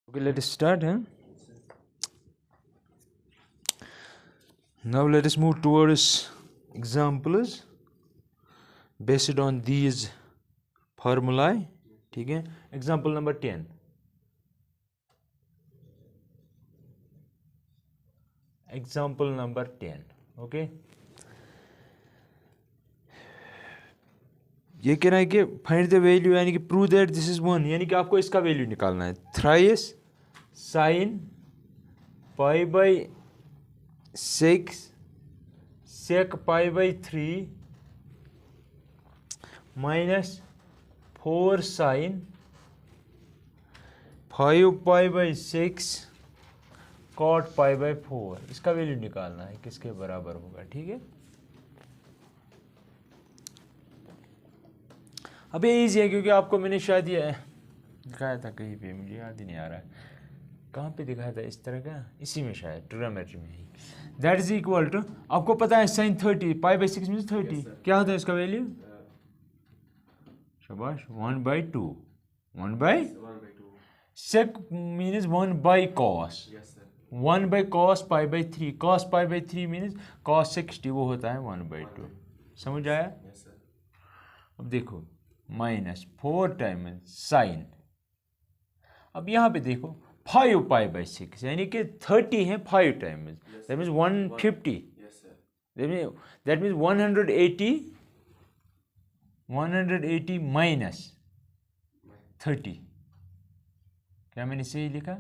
Okay, let us start. Now let us move towards examples based on these formulae. ठीक है, example number 10. Example number 10. Okay. ये कह रहा है कि फाइंड द वैल्यू यानी कि प्रूव दैट दिस इज 1 यानी कि आपको इसका वैल्यू निकालना है. Thrice sine pi by 6 sec pi by 3 minus 4 sine 5 pi by 6 cot pi by 4. इसका वैल्यू निकालना है किसके बराबर होगा. ठीक है, अब ये ईजी है क्योंकि आपको मैंने शायद ये दिखाया था कहीं पे, मुझे याद ही नहीं आ रहा है कहाँ पे दिखाया था इस तरह का, इसी में शायद ट्रिग्नोमेट्री में ही. दैट इज इक्वल टू, आपको पता है साइन 30 पाई बाई 6 मीन्स 30. क्या होता है इसका वैल्यू? शाबाश, 1/2. 1/2 sec means 1 cos. 1 cos pi by 3. cos pi by 3 means cos 60, वो होता है 1/2. समझ आया? अब देखो माइनस 4 टाइम्स साइन. अब यहाँ पे देखो 5 पाई बाई 6 यानी कि 30 है 5 times. That means 150. That means 180 minus 30. क्या मैंने सही लिखा?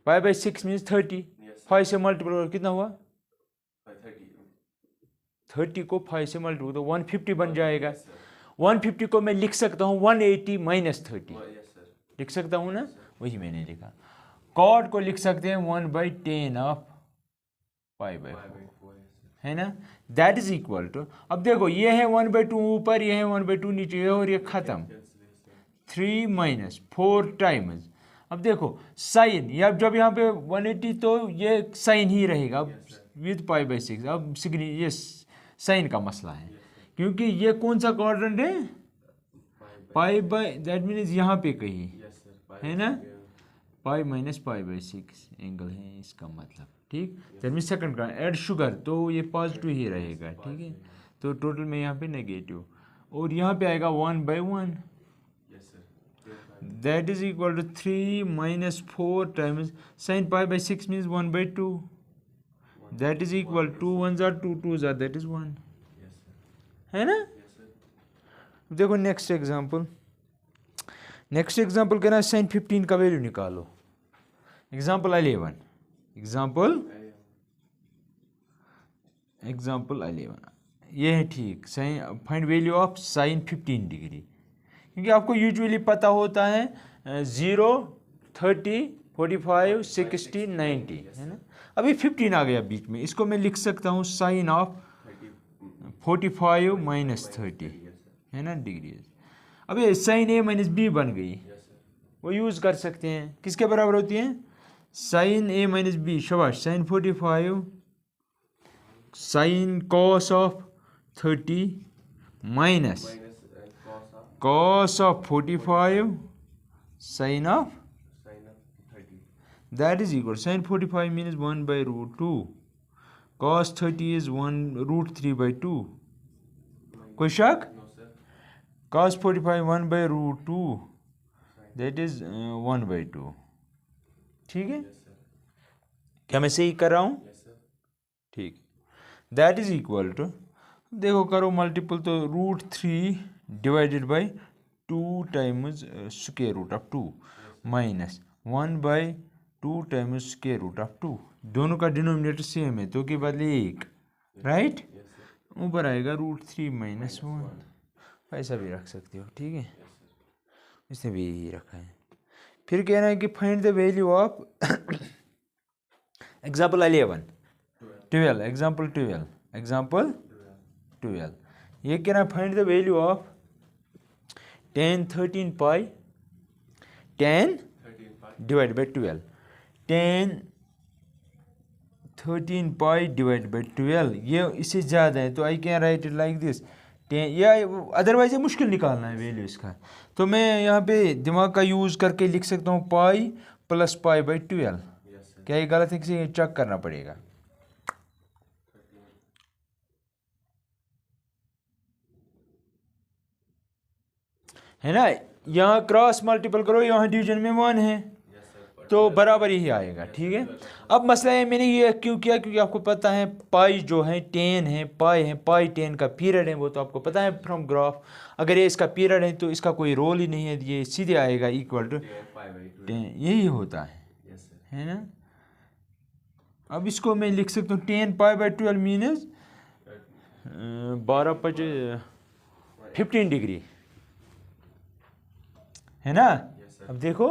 पाई बाई 6 मीन्स 30. 5 से मल्टीपल कितना हुआ? 30 को 5 से मल्टीपल तो 150 बन जाएगा. 150 को मैं लिख सकता हूँ 180 माइनस 30. लिख सकता हूँ ना, वही मैंने लिखा. कॉट को लिख सकते हैं 1/10 ऑफ पाई बाई 4, है ना. दैट इज इक्वल टू, अब देखो ये है 1/2 ऊपर, ये है 1/2 नीचे, और ये खत्म 3 माइनस 4 टाइम्स. अब देखो साइन, या जब यहाँ पे 180 तो ये साइन ही रहेगा विद पाई बाई 6. अब ये साइन का मसला है क्योंकि ये कौन सा क्वाड्रेंट है? पाई बाई, दैट मीन्स यहाँ पे कहीं है ना, pi minus pi by 6 angle है इसका मतलब. ठीक, दैट मीन्स सेकंड का एड शुगर तो ये पॉजिटिव ही रहेगा. ठीक है, तो टोटल में यहाँ पे नेगेटिव, और यहाँ पे आएगा 1/1. That is equal to 3 minus 4 times sine pi by 6 means 1/2. That is equal 2 1 जार 2 2 जार दैट इज 1, है ना. देखो नेक्स्ट एग्जांपल. नेक्स्ट एग्जांपल कहना है साइन 15 का वैल्यू निकालो. एग्जांपल 11. एग्जांपल 11 ये है. ठीक, sine find value of sine 15 degree. क्योंकि आपको यूजुअली पता होता है 0 30 45 60 90, है ना. अभी 15 आ गया बीच में, इसको मैं लिख सकता हूँ साइन ऑफ 45 माइनस 30, है ना, डिग्री. अब ये साइन ए माइनस बी बन गई, वो यूज़ कर सकते हैं. किसके बराबर होती है? Sine A minus B. शाबाश, sine 45 sine cos of 30 minus cos of 45 sin of that is equal sin 45 means 1/√2. cos 30 is 1√3/2. कोई शक? cos 45 1/√2 that is 1/2. ठीक है, क्या मैं सही कर रहा हूँ? ठीक, दैट इज इक्वल टू, देखो करो मल्टीपल तो √3 divided by 2 times square root of 2 minus 1/2 times square root of 2. दोनों का डिनोमिनेटर सेम है तो के बदले 1, राइट. ऊपर आएगा √3 माइनस 1. ऐसा भी रख सकते हो. ठीक है, इसने भी यही रखा है. फिर कहना है कि find the value of example 12. Example 12 ये कहना है find the value of tan 13 pi 10 divide by 12. tan 13 pi divide by 12 ये इससे ज़्यादा है तो I can write it like this 10 या अदरवाइज ये मुश्किल निकालना है वैल्यू इसका। तो मैं यहाँ पे दिमाग का यूज़ करके लिख सकता हूँ पाई प्लस पाई बाई 12। क्या ये गलत है, किसी चेक करना पड़ेगा। है ना, यहाँ क्रॉस मल्टीपल करो, यहाँ डिवीजन में 1 है तो बराबर ही आएगा। ठीक है, अब मसला है मैंने ये क्यों किया, क्योंकि आपको पता है पाई जो है 10 है, पाई 10 का पीरियड है, वो तो आपको पता है फ्रॉम ग्राफ। अगर ये इसका पीरियड है तो इसका कोई रोल ही नहीं है, ये सीधे आएगा इक्वल टू 10, यही होता है ना। अब इसको मैं लिख सकता हूँ 10 पाई बाई 12 मीनस 15 डिग्री, है ना। अब देखो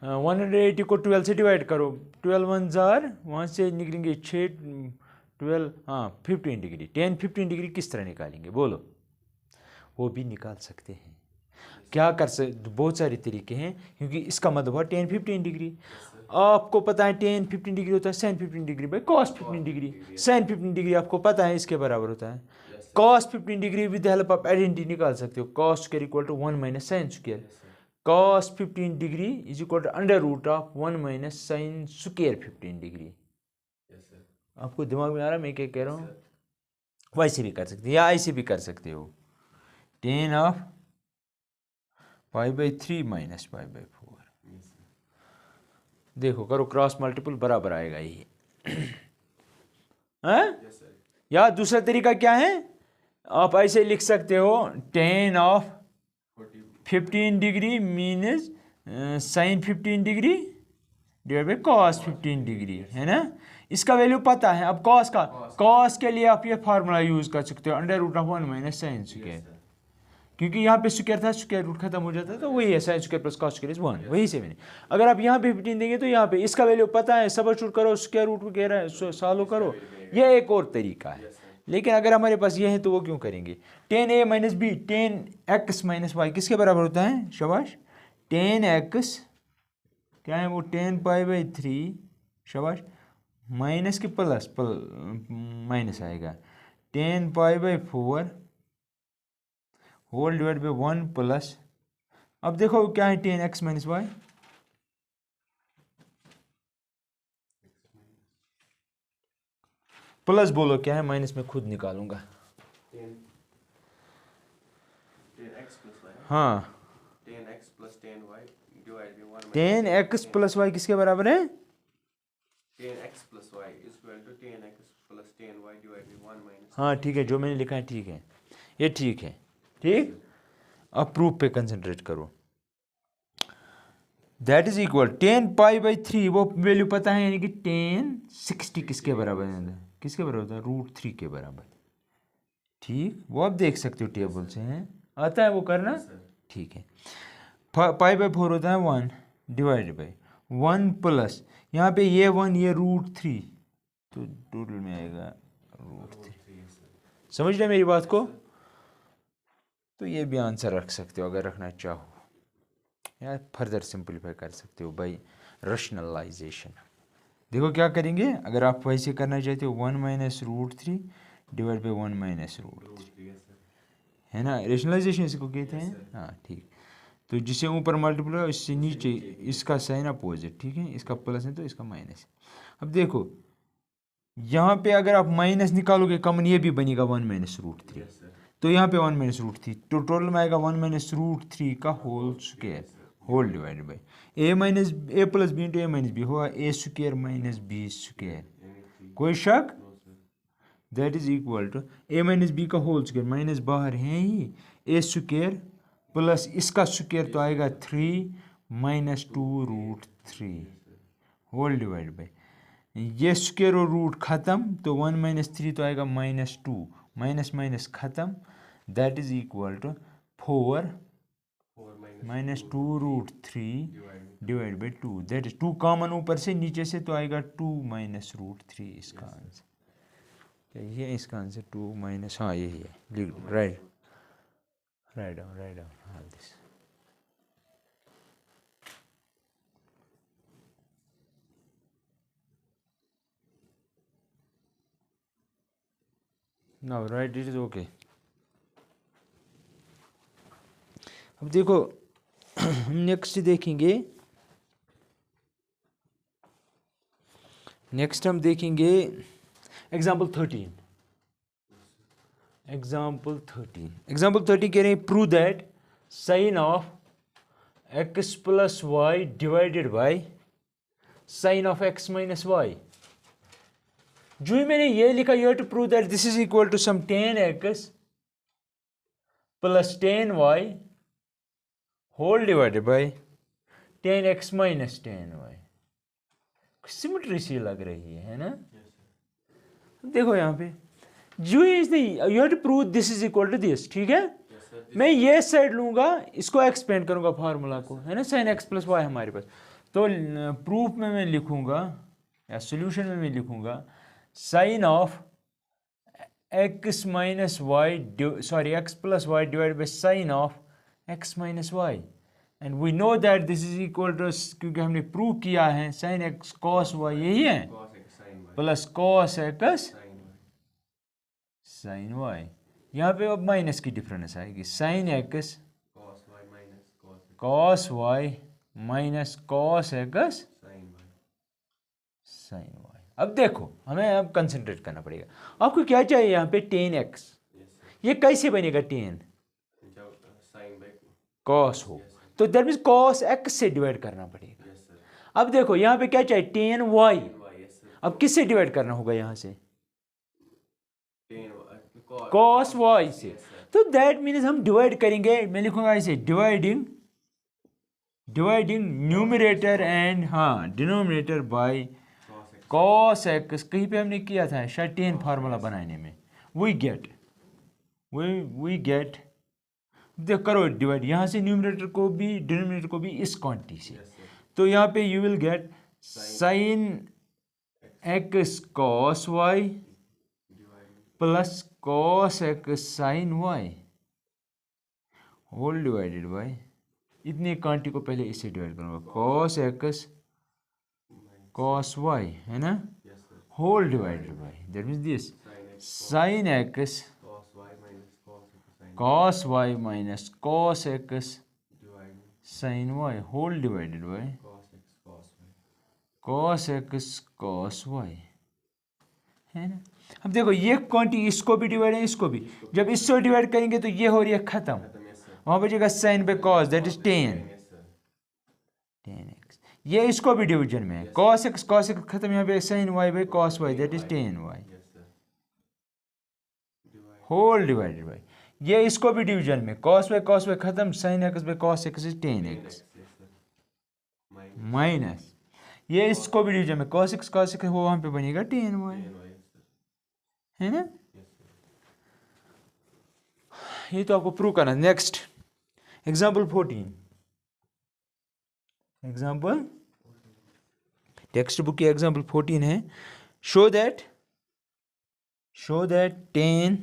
180 को 12 से डिवाइड करो, 12 1 जार, वहाँ से निकलेंगे 6, 12, हाँ 15 डिग्री। 10 15 डिग्री किस तरह निकालेंगे बोलो, वो भी निकाल सकते हैं। क्या कर सकते, बहुत सारे तरीके हैं, क्योंकि इसका मतलब है 10 15 डिग्री। आपको पता है 10 15 डिग्री होता है sin 15 degree by cos 15 degree. sin 15 degree आपको पता है इसके बराबर होता है cos 15 degree. With help of identity निकाल सकते हो, cos square equal to 1 minus sine square. cos 15 degree is equal to under root of 1 minus sine square 15 degree. आपको दिमाग में आ रहा है मैं क्या कह रहा हूँ। वैसे भी कर सकते हो या ऐसे भी कर सकते हो, 10 of pi by 3 minus pi by 4। देखो करो क्रॉस मल्टीपल, बराबर आएगा ये। या दूसरा तरीका क्या है, आप ऐसे लिख सकते हो 10 of 15 degree minus sine 15 degree divide by cos 15 degree, है ना। इसका वैल्यू पता है। अब कॉस के लिए आप ये फार्मूला यूज कर सकते हो, under root of 1 minus sine square, क्योंकि यहाँ पे स्क्वायर था, स्क्वायर रूट खत्म हो जाता है, तो वही है sine square plus cos square is 1, वही से मैंने। अगर आप यहाँ पे 15 देंगे तो यहाँ पे इसका वैल्यू पता है, सबस्टिट्यूट करो, स्क्वायर रूट में कह रहा है सॉल्व करो, यह एक और तरीका है। लेकिन अगर हमारे पास ये है तो वो क्यों करेंगे। 10a minus B 10x minus Y किसके बराबर होता है, शाबाश 10x, क्या है वो 10 पाई बाई 3, शाबाश, माइनस के प्लस माइनस आएगा 10 pi by 4 whole divide by 1 plus, अब देखो क्या है 10x माइनस वाई, प्लस बोलो क्या है, माइनस में खुद निकालूंगा। 10x हाँ 10x plus 10y divided by 1 minus 10x plus y किसके बराबर है, 10x plus y is equal to 10x plus 10y divided by 1 minus। हाँ ठीक है, जो मैंने लिखा है ठीक है, ये ठीक है। ठीक, अब प्रूफ पे कंसंट्रेट करो। That is equal 10 pi by 3, वो वैल्यू पता है, यानी कि 1060 किसके बराबर है, किसके बराबर होता है, √3 के बराबर। ठीक, वो आप देख सकते हो टेबल से, हैं आता है वो करना। ठीक है, पाई बाई 4 होता है 1 डिवाइडेड बाई 1 प्लस, यहाँ पे ये 1 ये √3, तो टोटल में आएगा √3। समझ रहे मेरी बात को। तो ये भी आंसर रख सकते हो अगर रखना चाहो, या फर्दर सिंपलीफाई कर सकते हो बाई रैशनलाइजेशन। देखो क्या करेंगे, अगर आप वैसे करना चाहते हो 1 माइनस √3 डिवाइड बाई 1 माइनस √3, है ना, रैशनलाइजेशन इसको कहते हैं। हाँ ठीक, तो जिसे ऊपर मल्टीप्लाई इससे नीचे इसका साइन अपोजिट, ठीक है, इसका प्लस है तो इसका माइनस। अब देखो यहाँ पे अगर आप माइनस निकालोगे कॉमन, ये भी बनेगा 1 माइनस √3, तो यहाँ पे 1 माइनस √3, तो टोटल में आएगा 1 माइनस √3 का whole square whole divided by a plus b into a minus b होगा a square minus b square. कोई शक, that is equal to a minus b का होल स्क्वायर, माइनस बाहर है ही, ए स्क्वायर प्लस इसका square तो आएगा 3 माइनस 2√3 होल डिवाइड बाई, ये स्क्वायर और रूट खत्म, तो 1 माइनस 3 तो आएगा -2, माइनस माइनस खत्म, that is equal to 4 minus 2√3 divide by 2, that is 2 common ऊपर से, नीचे से तो आएगा 2 माइनस √3 इसका आंसर। ये इसका आंसर 2 माइनस, हाँ यही है, राइट राइट डाउन हाँ this. Now write it is okay. अब देखो हम नेक्स्ट देखेंगे, नेक्स्ट हम देखेंगे एग्जाम्पल 13। एग्जाम्पल 13 कह रहे हैं prove that sine of x plus y divided by sine of x minus y. जो ही मैंने ये लिखा, you have to prove that this is equal to some tan x plus tan y whole divided by tan x minus tan y। Symmetry सी लग रही है ना? देखो यहाँ पे जो is you have to prove this is equal to this, ठीक है? मैं ये साइड लूंगा, इसको एक्सपेंड करूंगा फार्मूला को, है ना? साइन एक्स प्लस वाई हमारे पास। तो प्रूफ में मैं लिखूंगा या सोल्यूशन में मैं लिखूंगा sine of x minus y sorry x plus y divide by sine of x minus y. And we know that this is equal to, क्योंकि हमने प्रूव किया है साइन एक्स कॉस वाई यही है plus cos x sine y. यहाँ पे अब माइनस की डिफरेंस आएगी, sine x cos y minus cos x sine y. अब देखो हमें अब कंसंट्रेट करना पड़ेगा। आपको क्या चाहिए यहाँ पे? Tan x. ये कैसे बनेगा? टेन कॉस हो तो दैट मीन्स कॉस एक्स से डिवाइड करना पड़ेगा। अब देखो यहाँ पे क्या चाहिए? Tan y. अब किससे डिवाइड करना होगा? यहाँ से कॉस वाई से। तो दैट मीन्स हम डिवाइड करेंगे, मैं लिखूंगा ऐसे dividing numerator and denominator by cos x. कहीं पे हमने किया था शायद टेन फार्मूला बनाने में। वी गेट देख करो डिवाइड, यहाँ से न्यूमरेटर को भी डिनोमिनेटर को भी इस क्वांटिटी से। तो यहाँ पे you will get sine x cos y plus cos x sine y whole divided by, इतनी क्वांटिटी को पहले इससे डिवाइड करूँगा, कॉस एक्स कॉस वाई, है ना, whole divided by that means this sine x cos y minus cos x sine y whole divided by cos x cos y, है ना। अब देखो ये क्वांटिटी इसको भी डिवाइड है, इसको भी। जब इसको डिवाइड करेंगे तो ये हो रही है खत्म, वहां बचेगा sine by cos that is tan x. ये इसको भी डिवीजन में है, कॉस एक्स खत्म, यहाँ पे sine y by cos y that is tan y whole divided by, ये इसको भी डिवीजन में, कॉस वाई खत्म, sine x by cos x is tan x minus ये इसको भी डिवीजन में, कॉस एक्स वो वहां पे बनेगा टेन वाई, है ना। ये तो आपको प्रूव करना। Next example 14, example text book की एग्जाम्पल 14 है। Show that tan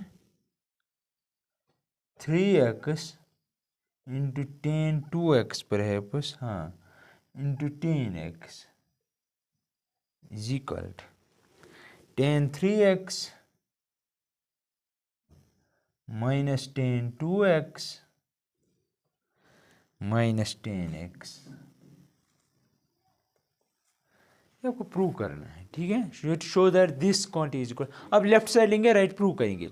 3x into tan 2x perhaps into tan x is equal to tan 3x minus tan 2x minus tan x। ये आपको प्रूव करना है, ठीक है। Show that this quantity is equal. अब left side लेंगे, right prove करेंगे।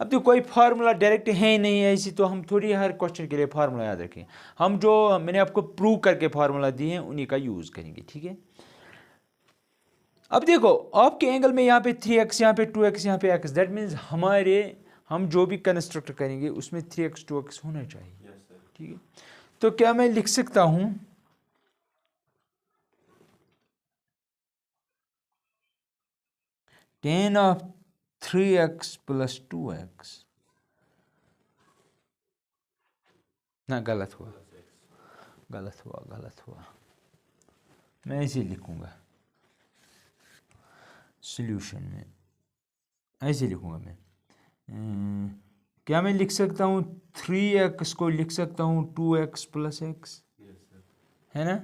अब तो कोई फार्मूला डायरेक्ट है ही नहीं है ऐसी, तो हम थोड़ी हर क्वेश्चन के लिए फार्मूला याद रखें। हम जो मैंने आपको प्रूव करके फार्मूला दिए हैं उन्हीं का यूज करेंगे, ठीक है। अब देखो आपके एंगल में यहाँ पे 3x, यहाँ पे 2x, यहाँ पे x, दैट मीन्स हम जो भी कंस्ट्रक्ट करेंगे उसमें 3x 2x होना चाहिए, ठीक है। तो क्या मैं लिख सकता हूँ tan of 3x plus 2x, ना गलत हुआ, मैं ऐसे लिखूंगा सॉल्यूशन में, ऐसे लिखूंगा मैं। क्या मैं लिख सकता हूँ 3x को लिख सकता हूँ 2x प्लस एक्स, है ना।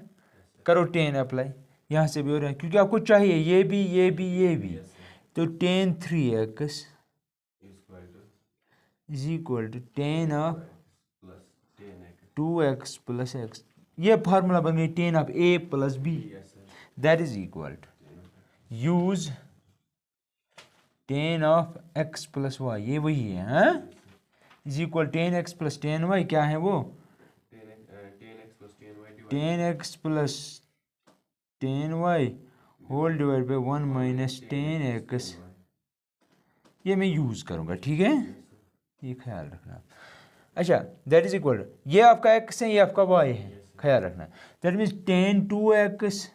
करो tan अप्लाई, यहाँ से भी हो रहा है क्योंकि आपको चाहिए ये भी। तो tan 3x is equal to tan of 2x plus x, ये फार्मूला बन गई tan of a plus b, that is equal to use tan of x plus y, ये वही है, हाँ, is equal tan x plus tan y, क्या है वो, tan x plus tan y whole divide by 1 minus tan x, ये मैं use करूंगा, ठीक है, ये ख्याल रखना। अच्छा, दैट इज इक्वल, ये आपका x है, ये आपका y है, ख्याल रखना। That means tan 2x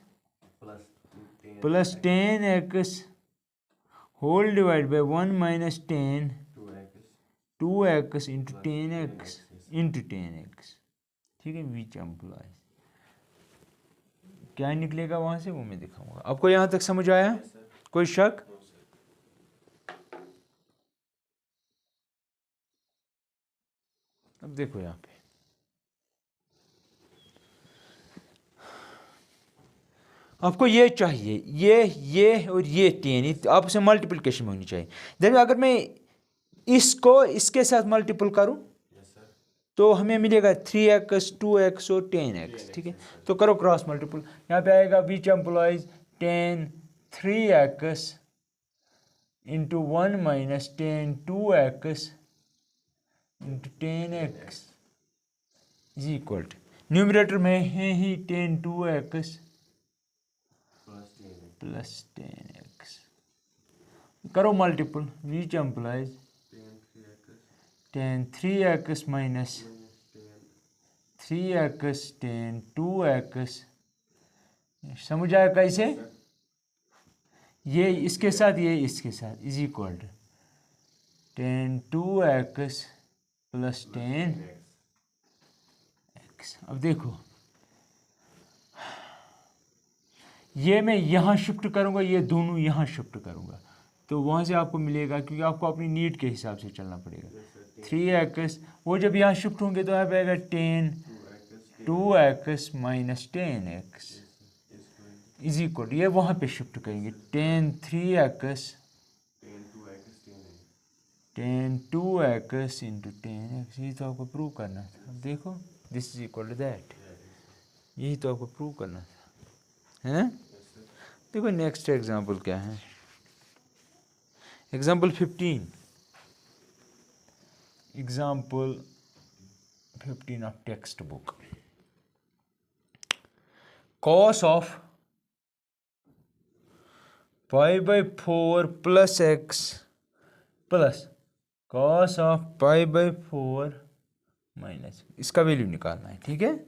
plus tan x whole divide by 1 minus tan 2x into tan x, ठीक है, विच एम्प्लॉयज, क्या निकलेगा वहां से वो मैं दिखाऊंगा। आपको यहां तक समझ आया, कोई शक? अब देखो यहाँ पे आपको ये चाहिए, ये और ये tan, आपसे मल्टीप्लिकेशन होनी चाहिए। देखिए अगर मैं इसको इसके साथ मल्टीपल करूं तो हमें मिलेगा 3x 2x और tan x, ठीक है, तो करो क्रॉस मल्टीपल, यहाँ पे आएगा which implies tan 3x into 1 minus tan 2x into tan x is equal to, numerator में है ही tan 2x plus tan x, करो multiple, which implies tan 3x minus 3x tan 2x, समझ आया कैसे, ये इसके साथ ये इसके साथ is equal to tan 2x plus tan x। अब देखो ये मैं यहाँ शिफ्ट करूँगा, ये दोनों यहाँ शिफ्ट करूँगा, तो वहाँ से आपको मिलेगा, क्योंकि आपको अपनी नीड के हिसाब से चलना पड़ेगा। 3x वो जब यहाँ शिफ्ट होंगे तो यहाँ पे आएगा tan 2x minus tan x is equal, ये वहाँ पे शिफ्ट करेंगे tan 3x tan 2x into tan x, यही तो आपको प्रूव करना था। अब देखो this is equal to that, यही तो आपको प्रूव करना था, है ना। देखो नेक्स्ट एग्जाम्पल क्या है, example 15, example 15 of text book, cos of pi by 4 plus x plus cos of pi by 4 minus, इसका वैल्यू निकालना है, ठीक है।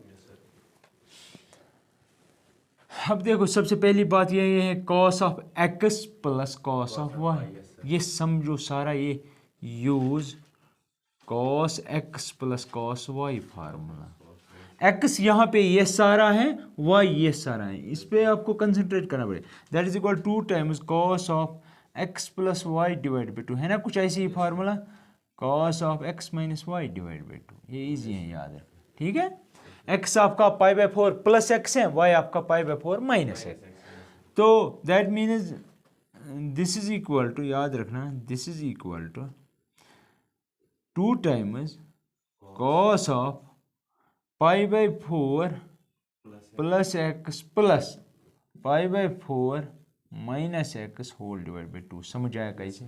अब देखो सबसे पहली बात ये है cos of x plus cos of y, ये समझो सारा, ये use cos x plus cos y formula, x यहाँ पे ये सारा है, y ये सारा है, इस पे आपको कंसंट्रेट करना पड़ेगा। That is equal 2 times cos of x plus y divide by 2, है ना कुछ ऐसे ही formula, cos of x minus y divide by 2, ये इजी है याद है, ठीक है। x आपका पाई बाई 4 प्लस x है, y आपका पाई बाई 4 माइनस है, तो that means this is equal to, याद रखना this is equal to 2 times cos of pi by 4 plus x plus pi by 4 minus x whole divide by 2, समझ आया कैसे।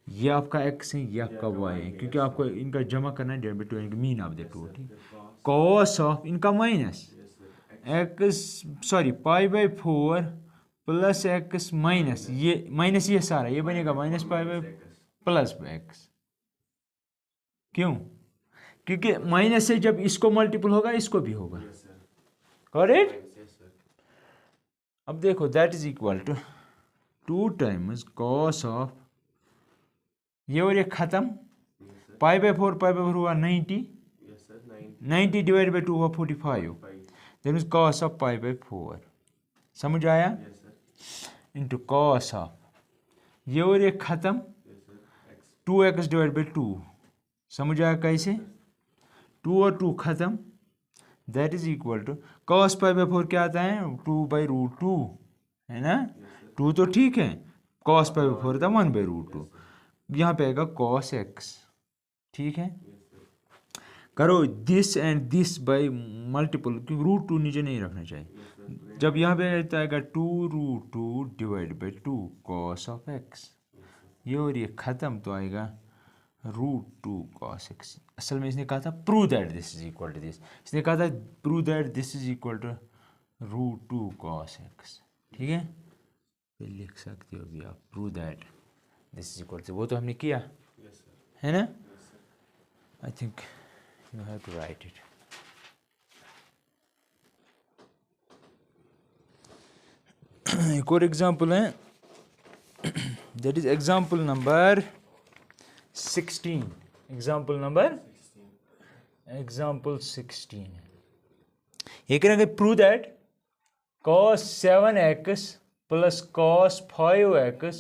ये आपका x है, ये आपका y है, क्योंकि आपको इनका जमा करना है, डिवाइड बाई 2 यानी मीन ऑफ द टू, ठीक। cos ऑफ इनका minus x sorry pi by 4 plus x minus ये सारा ये बनेगा minus pi by plus x, क्यों, क्योंकि माइनस से जब इसको मल्टीपल होगा इसको भी होगा, करेक्ट। अब देखो that is equal to 2 times cos of ये और ये खत्म, पाई बाई 4 हुआ 90 डिवाइड बाई 2 हुआ 45, that means cos of pi by 4, समझ आया, इंटू cos ऑफ ये और ये खत्म 2x डिवाइड बाई 2, समझ आया कैसे, 2 और 2 खत्म, that is equal to cos pi by 4 क्या आता है 2 बाई रूट 2, है ना, 2 तो ठीक है, cos पाई बाई 4 था 1 बाई रूट 2, यहाँ पे आएगा cos x, ठीक है। करो this and this by multiple, क्योंकि रूट टू नीचे नहीं रखना चाहिए। जब यहाँ पे तो आएगा 2√2 divide by 2 cos of x, ये और ये ख़त्म तो आएगा √2 कॉस एक्स। असल में इसने कहा था prove that this is equal to this, इसने कहा था prove that this is equal to √2 cos x. ठीक है, फिर लिख सकते हो भी आप prove that this is equal to, वो तो हमने किया है ना। I think you have to write it. एक और एग्जाम्पल है, that is example number 16। Example number 16 ये करेंगे prove that cos 7x plus cos 5x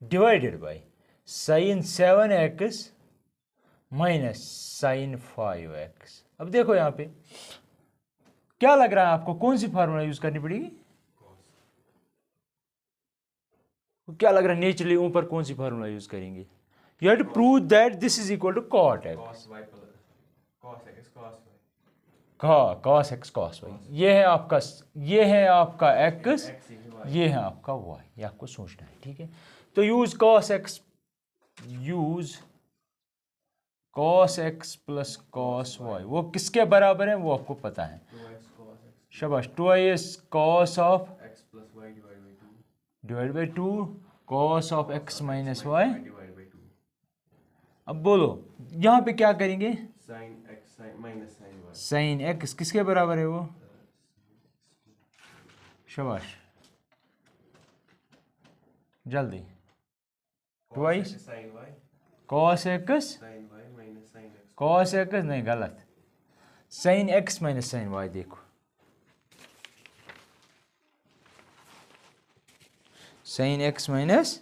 divided by sin 7x minus sin 5x। अब देखो यहाँ पे क्या लग रहा है आपको, कौन सी फार्मूला यूज करनी पड़ेगी? क्या लग रहा है नेचुरली ऊपर कौन सी फार्मूला यूज करेंगे? You have to prove that this is equal to cot x, cos x cos y। ये है आपका x, ये है आपका y, ये आपको सोचना है। ठीक है, तो use cos x plus cos y, वो किसके बराबर है वो आपको पता है। शाबाश, 2is cos of divide by 2 cos of x minus y। अब बोलो यहाँ पे क्या करेंगे? sin x किसके बराबर है वो? शाबाश, जल्दी। Twice cos x, cos x नहीं, गलत, sin x minus sin y। देखो sin x minus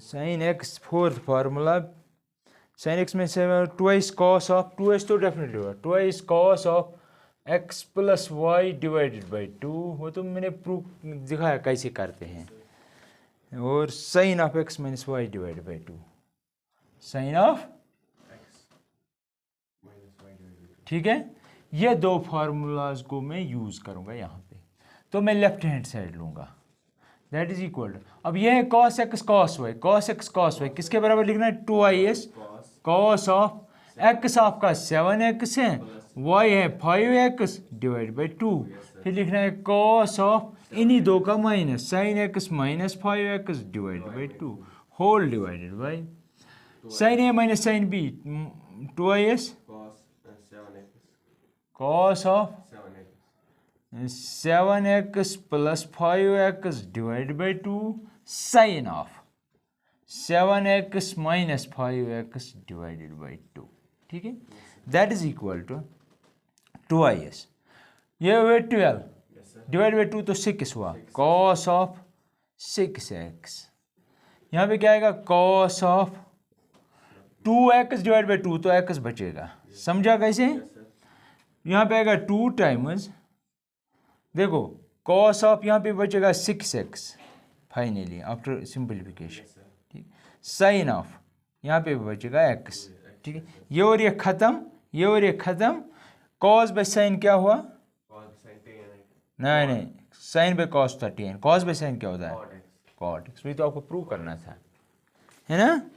sin x, fourth formula sin x में से ट्वाइस cos ऑफ, ट्वाइस तो डेफिनेटली होगा, twice cos of x plus y divided by 2, वो तो मैंने प्रूफ दिखाया कैसे करते हैं। और sin of x minus y divided by 2, sin of, ठीक है। ये दो फार्मूलाज को मैं यूज करूंगा यहाँ पे, तो मैं लेफ्ट हैंड साइड लूंगा, दैट इज इक्वल। अब ये है cos x cos y, cos x cos y किसके बराबर लिखना है? 2is cos ऑफ x आपका 7x है, y है 5x डिवाइड बाई 2, फिर लिखना है cos ऑफ इन्हीं दो का minus sin x minus 5x divide by 2 whole divided by sin a minus sin b, 2is cos of 7x plus 5x divide by 2 sin of 7x minus 5x divided by 2। ठीक है, that is equal to 2is, ये हुए 12 divide by 2 तो 6 हुआ, cos of 6x। यहाँ पे क्या आएगा? cos of 2x divide by 2, तो x बचेगा। समझा कैसे? यहाँ पे आएगा 2 टाइम्स, देखो cos ऑफ यहाँ पे बचेगा 6x फाइनली आफ्टर सिंपलीफिकेशन, ठीक। sin ऑफ यहाँ पे बचेगा x, ठीक है। ये और ये खत्म, ये और ये खत्म, cos बाई sin क्या हुआ? नहीं, sin बाई cos था 10, cos बाई sin क्या होता है? cot x। वही तो आपको प्रूव करना था, है ना।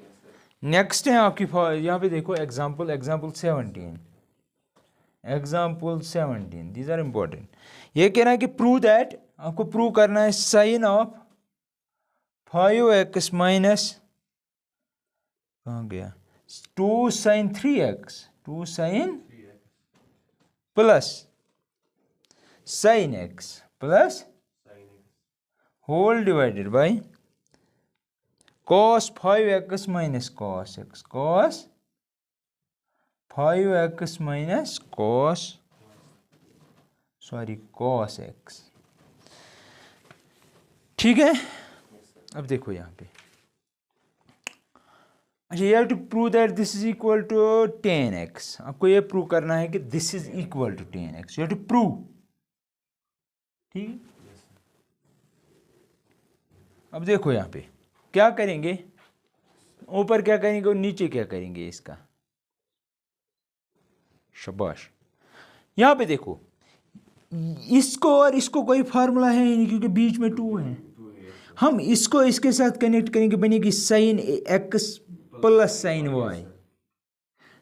नेक्स्ट है आपकी यहाँ पे देखो एग्जाम्पल 17, दीज आर इंपॉर्टेंट। ये कह रहा है कि प्रूव दैट, आपको प्रूव करना है sin ऑफ 5x माइनस, कहाँ गया, 2 sin 3x, 2 sin plus sin x plus whole divided by cos 5x minus cos x, cos 5x minus cos x। ठीक है, अब देखो यहाँ पे, अच्छा, you have to prove that this is equal to 10x। आपको ये प्रूव करना है कि this is equal to 10x, you have to prove, ठीक। अब देखो यहाँ पे क्या करेंगे, ऊपर क्या करेंगे और नीचे क्या करेंगे इसका। शाबाश। यहाँ पे देखो इसको और इसको कोई फार्मूला है नहीं क्योंकि बीच में 2 है। हम इसको इसके साथ कनेक्ट करेंगे, बनेगी sine x plus sign y.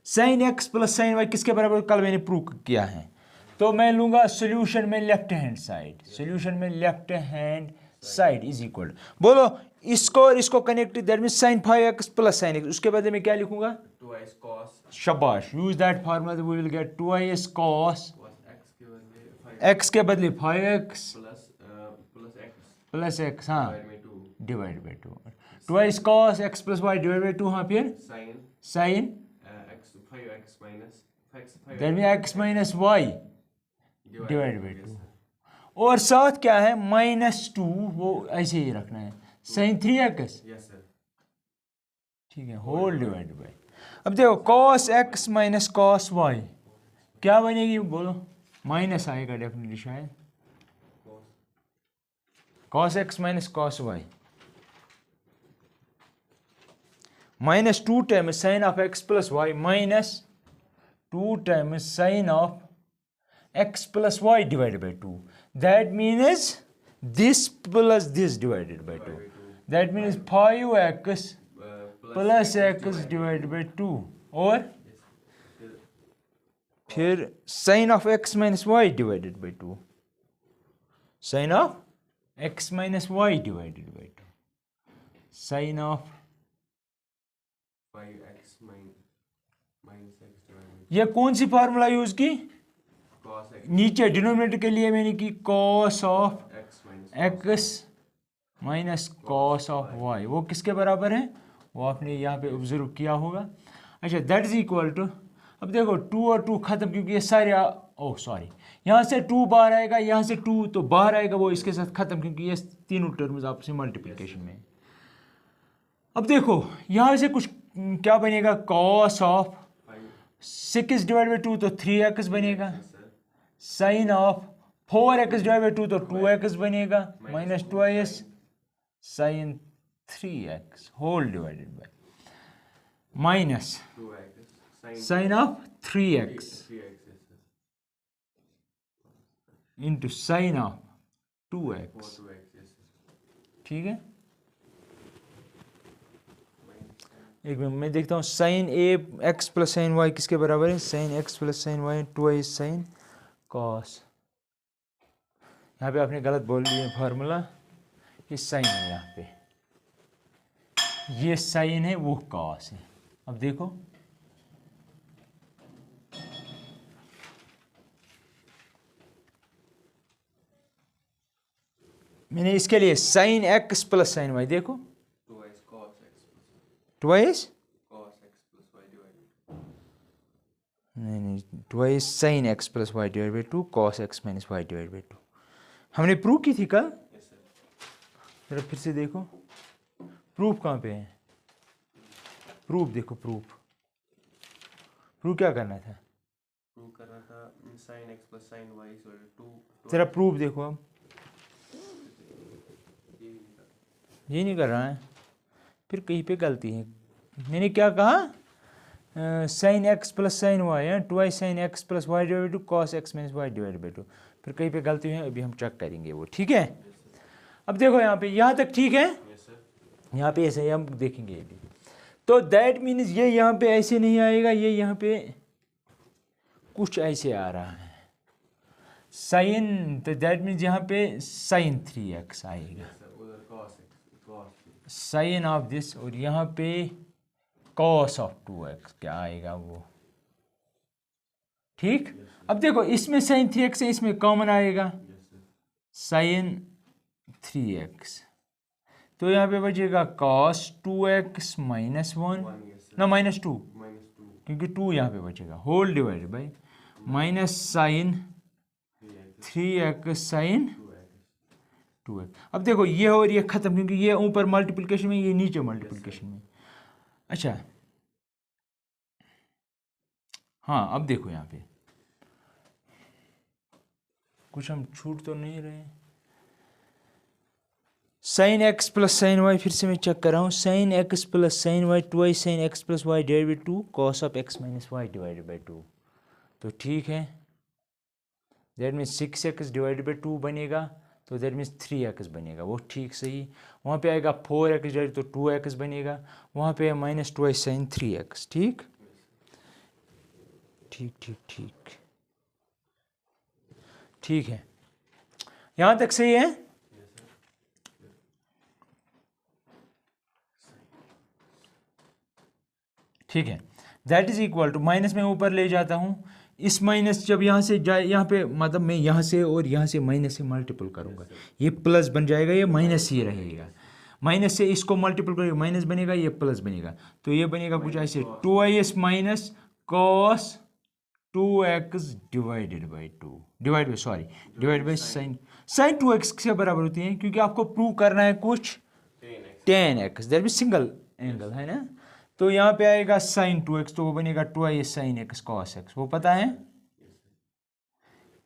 Sine x plus sign y किसके बराबर, कल मैंने प्रूव किया है। तो मैं लूंगा सॉल्यूशन में लेफ्ट हैंड साइड, सॉल्यूशन में left hand side is equal, बोलो इसको और इसको connect, that means sin 5x plus sin x। उसके बाद मैं क्या लिखूंगा, 2x cos शाबाश, use that formula, we will get 2x cos x के बदले 5x x के बदले 5x plus x plus x, हाँ डिवाइड में 2 divide by 2, 2x cos x plus y divide by 2, हाँ फिर sin x 5x minus that means x minus y divide by 2, और साथ क्या है -2, वो ऐसे ही रखना है sin 3x, यस सर ठीक है, होल डिवाइड बाई। अब देखो cos x minus cos y क्या बनेगी, बोलो माइनस आएगा डेफिनेटली शायद, cos x minus cos y minus 2 times sine of x plus y minus 2 times sine of x plus y divided by 2, that means this plus this divided by 2, that means 5x plus x divided by 2, और फिर sine of x minus y divided by 2, sine of x minus y divided by 2, sine of 5x minus x divide ये कौन सी formula use की, cos x नीचे denominator के लिए मैंने की cos of x minus x minus cos of y, वो किसके बराबर है, वो आपने यहाँ पे ऑब्जर्व किया होगा। अच्छा दैट इज इक्वल टू, अब देखो 2 और 2 खत्म क्योंकि ये सारे ओह सॉरी, यहाँ से 2 बाहर आएगा, यहाँ से 2 तो बाहर आएगा, वो इसके साथ खत्म क्योंकि ये तीनों टर्म्स आपसे मल्टीप्लिकेशन में। अब देखो यहाँ से कुछ क्या बनेगा, cos ऑफ 6 डिवाइड बाई 2 तो 3x बनेगा, sign of 4x divide by 2 तो 2x बनेगा, minus 2s sine 3x whole divided by minus 2x sine of 3x 3x into sine of 2x, 2x ठीक है। एक मिनट मैं देखता हूँ, sine a x plus sign y किसके बराबर है, साइन एक्स प्लस साइन वाई 2i साइन कॉस, यहाँ पे आपने गलत बोल दिया फार्मूला, ये साइन है, यहाँ पे ये साइन है वो कॉस है। अब देखो मैंने इसके लिए sine x plus sign y, देखो 2x cos x twice, cos x plus y divided नहीं twice sine x plus y divide by 2 cos x minus y divide by 2, हमने प्रूव की थी कल, yes sir जरा फिर से देखो प्रूफ कहाँ पे है, प्रूफ देखो, प्रूफ क्या करना था, प्रूव करना था sin x plus sin y is equal to 2 जरा प्रूफ देखो, अब ये नहीं कर रहा है, फिर कहीं पे गलती है। मैंने क्या कहा, sine x plus sign y है, 2i sine x plus y divide two cos x minus y divide by 2, फिर कहीं पे गलती है, अभी हम चेक करेंगे वो, ठीक है। अब देखो यहाँ पे, यहाँ तक ठीक है, yes sir यहाँ पे ऐसे ही हम देखेंगे अभी, तो दैट मीन्स ये यहाँ पे ऐसे नहीं आएगा, ये यहाँ पे कुछ ऐसे आ रहा है साइन, तो दैट मीन्स यहाँ पे साइन 3x आएगा, sir उधर cos x cos sine of this, और यहाँ पे कॉस ऑफ 2x क्या आएगा वो, ठीक। अब देखो इसमें साइन 3x है, इसमें कॉमन आएगा yes sir साइन 3x, तो यहाँ पे बचेगा cos 2x minus 1 1 yes sir ना माइनस 2, minus 2 क्योंकि 2 यहाँ पे बचेगा, whole divide by minus sine 3x sine 2x। अब देखो ये और ये खत्म, क्योंकि ये ऊपर मल्टीप्लिकेशन में, ये नीचे मल्टीप्लिकेशन में। अच्छा हाँ अब देखो यहाँ पे कुछ हम छूट तो नहीं रहे, sine x plus sign y, फिर से मैं चेक कर रहा हूँ, sine x plus sign y twice sine x plus y divided by 2 cos of x minus y divided by 2। तो ठीक है, that means 6x divided by 2 बनेगा, तो दैट मीन्स 3x बनेगा, वो ठीक सही। वहाँ पे आएगा 4x डिवाइड तो 2x बनेगा, वहाँ पे माइनस ट्वाइस साइन 3x। ठीक ठीक ठीक ठीक ठीक है, यहाँ तक सही है। ठीक है, that is equal to, minus में ऊपर ले जाता हूँ, इस माइनस जब यहाँ से जाए यहाँ पे, मतलब मैं यहाँ से और यहाँ से माइनस से मल्टीपल करूँगा, ये प्लस बन जाएगा, ये माइनस ही रहेगा। माइनस से इसको मल्टीपल करेगा, माइनस बनेगा, ये प्लस बनेगा, तो ये बनेगा कुछ ऐसे 2is minus cos 2x divided by 2 divide by sign 2x से बराबर होती है, क्योंकि आपको प्रूव करना है कुछ tan x, that mean single angle है ना। तो यहाँ पे आएगा साइन 2x, तो वो बनेगा 2is sine x cos x, वो पता है।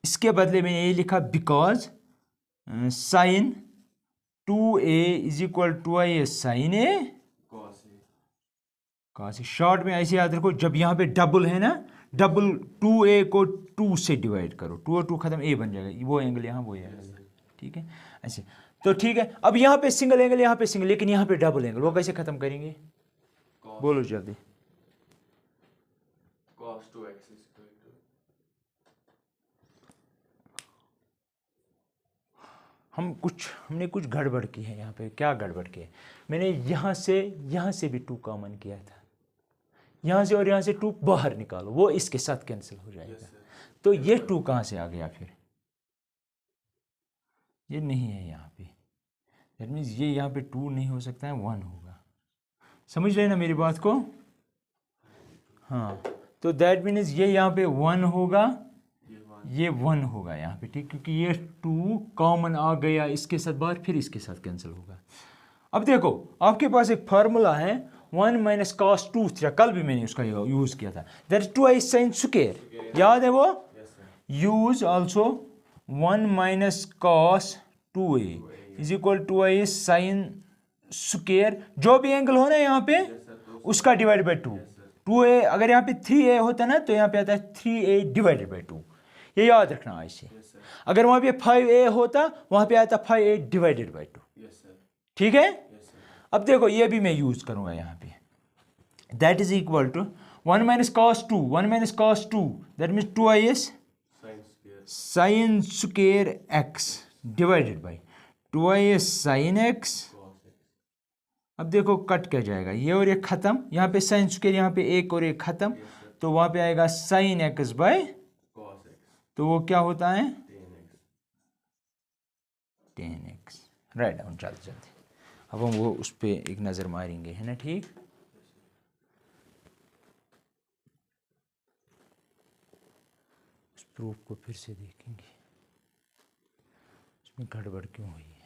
इसके बदले मैंने ये लिखा because sine 2a is equal 2is sine a cos। Short में ऐसे याद रखो, जब यहाँ पे डबल है ना, डबल 2a को 2 से डिवाइड करो, 2 और 2 खत्म, a बन जाएगा, वो एंगल यहाँ वो एंगल। ठीक है ऐसे, तो ठीक है। अब यहाँ पे सिंगल एंगल, यहाँ पे सिंगल, लेकिन यहाँ पे डबल एंगल, वो कैसे खत्म करेंगे, बोलो जल्दी। cos 2x is equal to, हमने कुछ गड़बड़ की है यहाँ पे। क्या गड़बड़ की है, मैंने यहाँ से भी 2 कॉमन किया था, यहाँ से और यहाँ से 2 बाहर निकालो, वो इसके साथ कैंसिल हो जाएगा। तो ये 2 कहाँ से आ गया फिर, ये नहीं है यहाँ पे, दैट मीन्स ये यहाँ पे 2 नहीं हो सकता है, 1 होगा। समझ रहे ना मेरी बात को, हाँ। तो दैट मीन्स ये यहाँ पे 1 होगा, ये 1 होगा यहाँ पे, ठीक, क्योंकि ये 2 कॉमन आ गया इसके साथ बाहर, फिर इसके साथ कैंसिल होगा। अब देखो आपके पास एक फार्मूला है 1 माइनस कॉस 2 थीटा, कल भी मैंने उसका यूज किया था, that is 2i sine square, याद है वो। Use also 1 minus cos 2a is equal 2i sine square, जो भी एंगल हो ना यहाँ पे उसका डिवाइड बाई 2। 2a अगर यहाँ पे 3a होता ना, तो यहाँ पे आता है 3a डिवाइडेड बाई 2, ये याद रखना ऐसे। अगर वहाँ पे 5a होता, वहाँ पे आता 5a डिवाइडेड बाई 2। ठीक है, अब देखो ये भी मैं यूज करूंगा यहाँ पे, that is equal to 1 minus cos 2, 1 minus cos 2, that means 2is sine square x divided by 2is sine x। अब देखो कट क्या जाएगा, ये और ये खत्म, यहाँ पे साइन स्क्वायर, यहाँ पे एक और एक खत्म, तो वहाँ पे आएगा साइन x बाई, तो वो क्या होता है tan x। राइट डाउन, चलते चलते अब हम वो उस पर एक नज़र मारेंगे, है ना। ठीक, उस प्रूफ को फिर से देखेंगे, उसमें गड़बड़ क्यों हुई है।